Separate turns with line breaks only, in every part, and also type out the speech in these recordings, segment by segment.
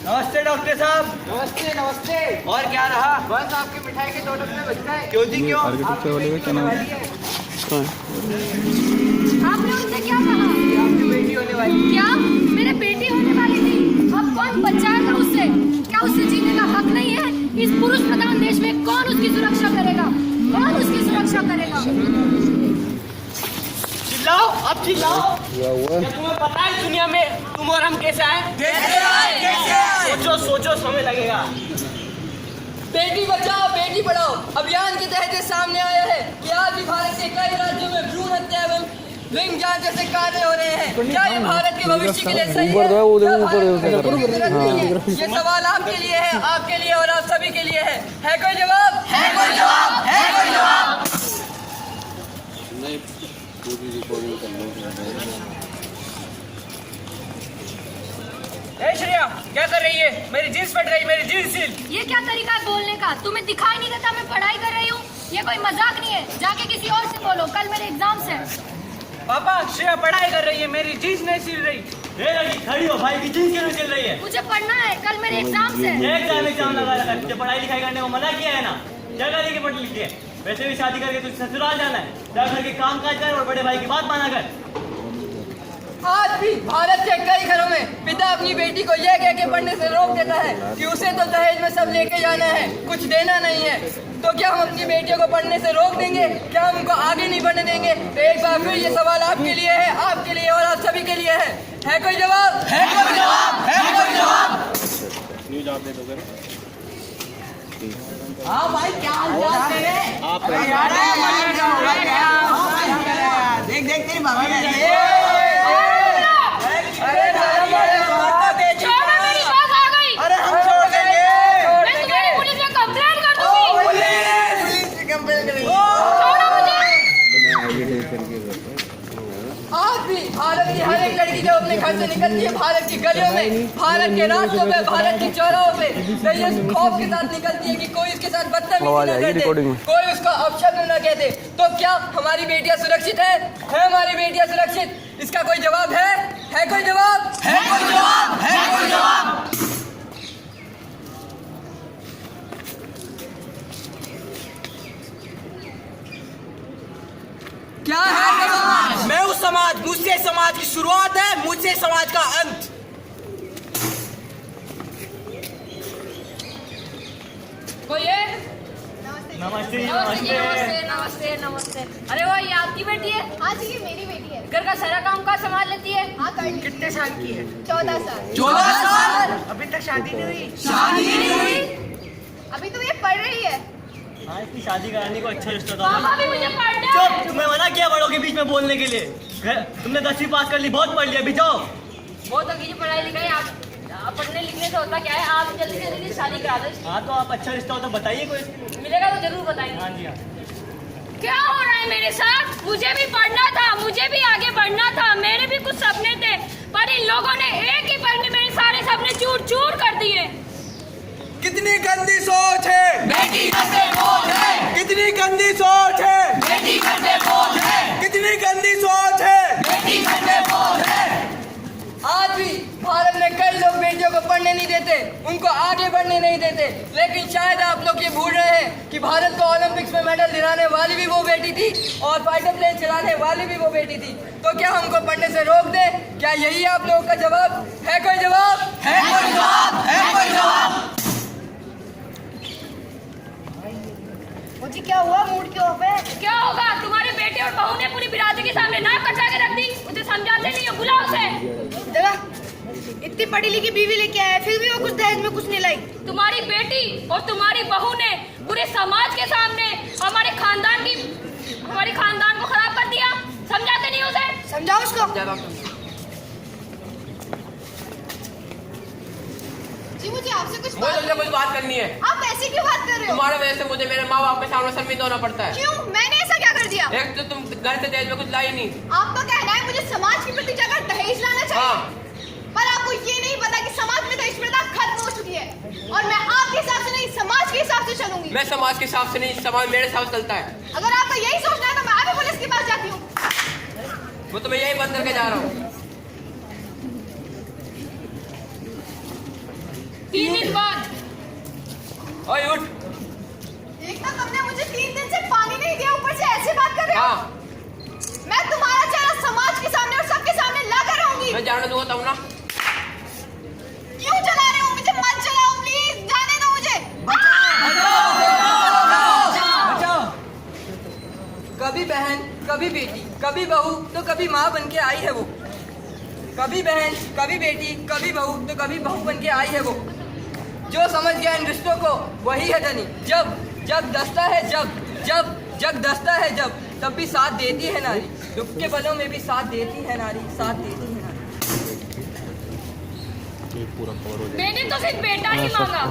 नमस्ते डॉक्टर साहब।
नमस्ते नमस्ते।
और क्या रहा?
बस आपकी मिठाई के 2 डब्बे बच गए।
क्यों जी क्यों?
आर्किटेक्चर वाले का क्या नाम है?
आपने उनसे क्या कहा?
आपकी बेटी होने वाली।
क्या मेरे बेटी होने वाली थी? अब कौन बचाएगा उससे? क्या उससे जीने का हक नहीं है? इस पुरुष प्रधान देश में कौन उसकी सुरक्षा करेगा? कौन उसकी सुरक्षा करेगा?
चिल्लाओ, अब चिल्लाओ। क्या तुम्हें पता है दुनिया में तुम और हम कैसे आए? सोचो सोचो, समय लगेगा।
बेटी बचाओ बेटी पढ़ाओ अभियान के तहत सामने आया है कि आज भी भारत के कई राज्यों में भ्रूण हत्या एवं लिंग जांच जैसे कार्य हो रहे हैं। क्या ये भारत के भविष्य के लिए सही है? ये सवाल आपके लिए है, आपके लिए और आप सभी के लिए है कोई जवाब? है कोई जवाब? है कोई जवाब?
श्रेया क्या कर रही है? मेरी जींस फट गई, मेरी जींस सिल।
ये क्या तरीका है बोलने का? तुम्हें दिखाई नहीं देता मैं पढ़ाई कर रही हूँ? ये कोई मजाक नहीं है, जाके किसी और से बोलो, कल मेरे एग्जाम्स हैं।
पापा श्रेया पढ़ाई कर रही है, मेरी जींस नहीं सिल रही। खड़ी हो, भाई की जींस क्यों नहीं सिल रही है?
मुझे पढ़ना है, कल मेरे एग्जाम्स हैं।
एग्जाम लगा रखा है, तुझे पढ़ाई लिखाई करने को मना किया है ना? जगह लेके पढ़ लिखी है। वैसे भी शादी करके तुझे ससुराल जाना है, जा घर के काम काज कर और बड़े भाई की बात माना कर।
आज भी भारत के कई घरों में पिता अपनी बेटी को यह कह के पढ़ने से रोक देता है कि उसे तो दहेज में सब लेके जाना है, कुछ देना नहीं है। तो क्या हम अपनी बेटियों को पढ़ने से रोक देंगे? क्या हम उनको आगे नहीं बढ़ने देंगे? तो एक बार फिर ये सवाल आपके लिए है, आपके लिए और आप सभी के लिए है कोई जवाब? है कोई जवाब? है कोई जवाब? हाँ भाई क्या हाल देख देख तेरी भाभी भारत की हर एक लड़की जब अपने घर से निकलती है, भारत की गलियों में, भारत के रास्तों पे, भारत की चौराहों पे ये खौफ के साथ निकलती है कि कोई उसके साथ बदतमीजी न कर दे, कोई उसको अपशब्द न कह दे। तो क्या हमारी बेटियां सुरक्षित है हमारी बेटियां सुरक्षित? इसका कोई जवाब है कोई जवाब? है कोई जवाब? है कोई जवाब? क्या है समाज?
मैं उस समाज, मुझसे समाज की शुरुआत है, मुझसे समाज का अंत।
कोई है?
नमस्ते
नमस्ते नमस्ते नमस्ते। अरे वो ये आपकी बेटी है?
हाँ जी, ये मेरी बेटी है।
घर का सारा काम का संभाल लेती है?
हाँ कर ली।
कितने साल की है?
14 साल।
14 साल? अभी तक शादी नहीं हुई?
शादी नहीं हुई?
अभी तो ये पढ़ रही है।
हाँ, इसकी शादी कराने को अच्छा रिश्ता था।
पापा भी मुझे पढ़ना है।
चुप, तुम्हें मना किया बड़ों के बीच में बोलने के लिए। तुमने 10वीं पास कर ली, बहुत पढ़ लिया, अभी जाओ।
बहुत अंग्रेजी पढ़ाई लिखाई आप पढ़ने लिखने से होता क्या है? आप जल्दी से जल्दी शादी करा दो।
हाँ तो आप अच्छा रिश्ता हो तो बताइए कोई।
मिलेगा तो जरूर बताएंगे।
हाँ जी हाँ।
क्या हो रहा है मेरे साथ? मुझे भी पढ़ना था, मुझे भी आगे बढ़ना था, मेरे भी कुछ सपने थे, पर इन लोगों ने एक ही पल में मेरे सारे सपने चूर चूर कर दिए।
कितनी गंदी सोच है,
बेटी घर से बोझ है।
कितनी गंदी सोच है,
बेटी घर से बोझ है।
कितनी गंदी सोच है।
बेटी घर से बोझ है। आज भी भारत में कई लोग बेटियों को पढ़ने नहीं देते, उनको आगे बढ़ने नहीं देते, लेकिन शायद आप लोग ये भूल रहे हैं कि भारत को ओलंपिक्स में मेडल दिलाने वाली भी वो बेटी थी और फाइटर प्लेन चलाने वाली भी वो बेटी थी। तो क्या हमको पढ़ने से रोक दे? क्या यही आप लोगों का जवाब? है कोई जवाब? है कोई जवाब? है कोई जवाब?
मुझे क्या हुआ? मूड क्यों ऑफ है?
क्या होगा? तुम्हारे बेटे और बहू ने पूरी बिरादरी के सामने नाक कटा के रख दी। मुझे समझाते नहीं हो, बुलाओ उसे।
देखा, इतनी पढ़ी लिखी बीवी लेके आया, फिर भी वो कुछ दहेज में कुछ नहीं लाई।
तुम्हारी बेटी और तुम्हारी बहू ने पूरे समाज के सामने हमारे खानदान को खराब कर दिया। समझाते नहीं उसे?
समझाओ उसको। जी मुझे आपसे कुछ
बात करनी है।
आप ऐसे क्यों बात कर रहे हो?
तुम्हारे वजह से मुझे मेरे माँ बाप के सामने शर्मिंदा होना पड़ता है।
क्यों? मैंने ऐसा क्या कर दिया?
एक तो तुम घर से दहेज में कुछ लाई नहीं।
आपका कहना है मुझे समाज के प्रति जाकर दहेज लाना चाहिए।
हाँ।
पर आपको ये नहीं पता कि समाज में दहेज प्रथा खत्म हो चुकी है और मैं आपके हिसाब से नहीं, समाज के हिसाब से चलूंगी।
मैं समाज के हिसाब से नहीं, समाज मेरे हिसाब से चलता है।
अगर आपका यही सोचना है तो मैं अभी पुलिस के पास जाती हूँ।
वो तो मैं यही बंद करके जा रहा हूँ।
3 दिन बाद।
ओए उठ।
एक तो तुमने मुझे 3 दिन से पानी नहीं दिया, ऊपर से ऐसे बात कर रहे हो। मैं तुम्हारा चेहरा समाज के सामने और सबके सामने ला कर रहूंगी।
मैं जाने दूंगा तब ना।
क्यों चला रहे हो मुझे? मत चलाओ प्लीज, जाने दो मुझे।
कभी बहन, कभी बेटी, कभी बहू तो कभी माँ बन के आई है वो। कभी बहन, कभी बेटी, कभी बहू तो कभी बहू बन के आई है वो। जो समझ गया इन रिश्तों को वही है धनी। जब दस्ता है जब दस्ता है जब, तब भी साथ देती है नारी। दुख के पलों में भी साथ देती है नारी, साथ देती है नारी।
मैंने तो सिर्फ बेटा ही मांगा,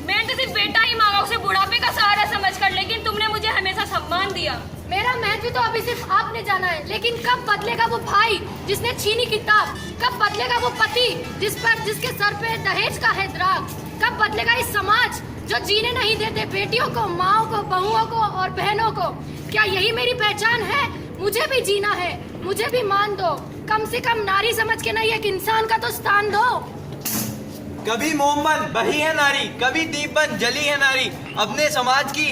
मैंने तो सिर्फ बेटा ही मांगा, उसे बुढ़ापे का सहारा समझकर, लेकिन तुमने मुझे हमेशा सम्मान दिया।
मेरा महत्व तो अभी सिर्फ आपने जाना है, लेकिन कब बदलेगा वो भाई जिसने छीनी किताब? कब बदलेगा वो पति जिसके सर पे दहेज का है दाग? कब बदलेगा इस समाज जो जीने नहीं देते बेटियों को, माओ को, बहुओं को और बहनों को? क्या यही मेरी पहचान है? मुझे भी जीना है, मुझे भी मान दो। कम से कम नारी समझ के नहीं, एक इंसान का तो स्थान दो।
कभी मोमबन बही है नारी, कभी दीपबन जली है नारी। अपने समाज की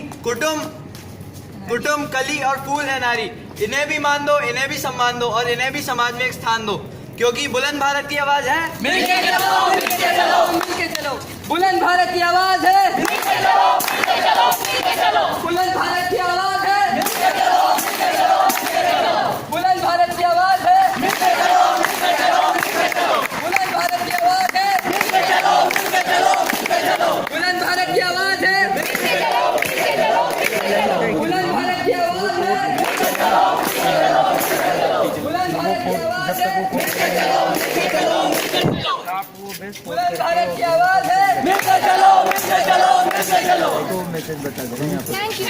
कुटुंब कली और फूल है नारी। इन्हें भी मान दो, इन्हें भी सम्मान दो और इन्हें भी समाज में एक स्थान दो, क्योंकि बुलंद भारत की आवाज है।
मिलके चलो, मिलके चलो, मिलके चलो। बुलंद भारत की आवाज है।
मिलके चलो, मिलके चलो, मिलके चलो।
बुलंद भारत की आवाज है। मिलके चलो, मिलके चलो, मिलके चलो। बुलंद भारत की आवाज है। मिलके चलो, मिलके चलो, मिलके चलो। बुलंद भारत की आवाज है। मिलके चलो, मिलके चलो, मिलके चलो। बुलंद भारत की आवाज है।
मिलके चलो, मिलके चलो, मिलके चलो।
बुलंद भारत की आवाज है। मिलके चलो, मिलके चलो, मिलके चलो। बुलंद भारत की आवाज है। मिलके चलो, मिलके चलो, मिलके चलो। बुलंद भारत की आवाज है। मिलके चलो, मिलके चलो, मिलके चलो।
Thank you.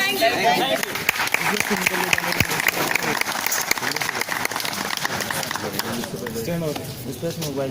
मोबाइल